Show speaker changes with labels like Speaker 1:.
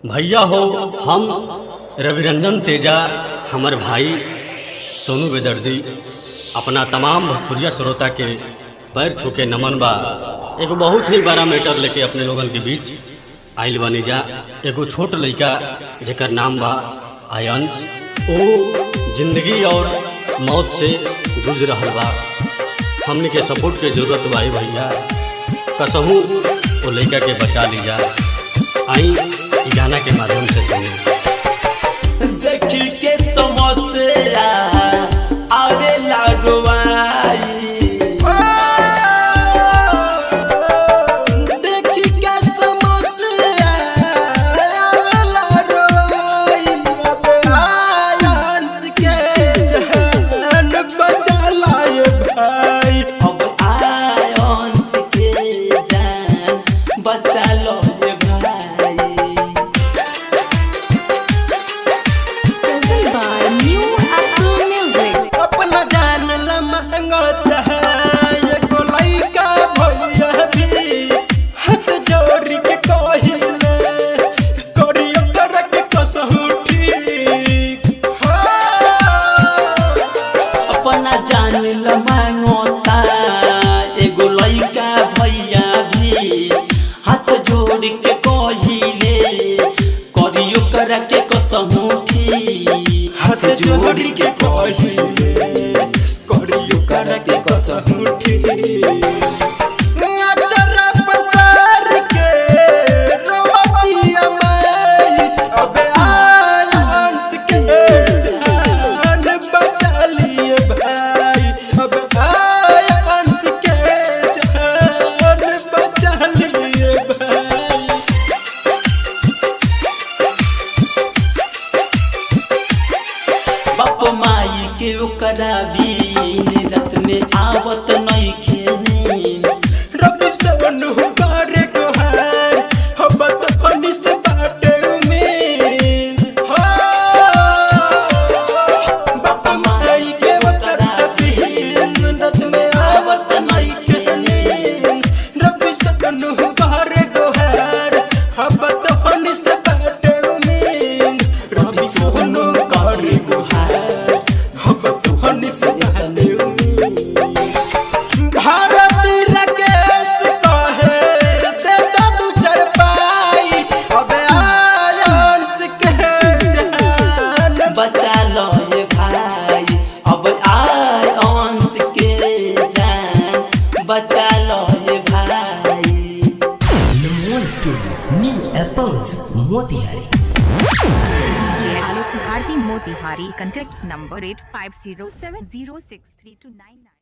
Speaker 1: भैया हो हम रविरंजन तेजा, हमर भाई सोनू बेदर्दी अपना तमाम भोजपुरिया श्रोता के पैर छू के नमन बा। एगो बहुत ही बड़ा मैटर लेके अपने लोगन के बीच आइल बनी जा। एगो छोट लड़का जेकर नाम बा आयंश, वो जिंदगी और मौत से जूझ रहा बा। हमने के सपोर्ट के जरूरत बा भैया, कसहूँ वो लड़का के बचा लीजा। आई गाना के माध्यम से सुनी।
Speaker 2: देखी के समस्या आवे लागवाई, देखी के समस्या आवे लागवाई। अब आयंश के जान बचा लाए भाई, अब आयंश के जान बचा लो ये भाई। अपना जान ला महंगा है एगो लइका भैया भी, हाथ जोड़ी के कहिले करियो कर के कसहु ठीक। अपना जान ला महंगा एगो लइका भैया भी, हाथ जोड़ी के कहिले करियो कर के कसहु ठीक। हाथ जोड़ी के कहिले करियो कर के कसहु ठीक। अचरा पसार के रोवतिया माई, अब आयंश के जान बचा लिए भाई, अब आयंश के जान बचा लिए भाई। बाप माई के ओकरा बीन रात में आवत नहीं खेने, रवि सवनु करे गोहार हबत हनिस बाटे उमेद। बाप माई के ओकरा बीन रात में आवत नहीं खेने, रवि सवनु करे गोहार हबत हनिस बाटे उमेद। रवि सवनु करे गोहार भारती राकेश कहे दे दो तू चढ़ पाई, अब आयंश के जान बचा लो ये भाई, अब आयंश के जान बचा लो ये भाई।
Speaker 3: नमोन studio new apples Motihari.
Speaker 4: Alok Bharati Motihari, contact number 8507063299।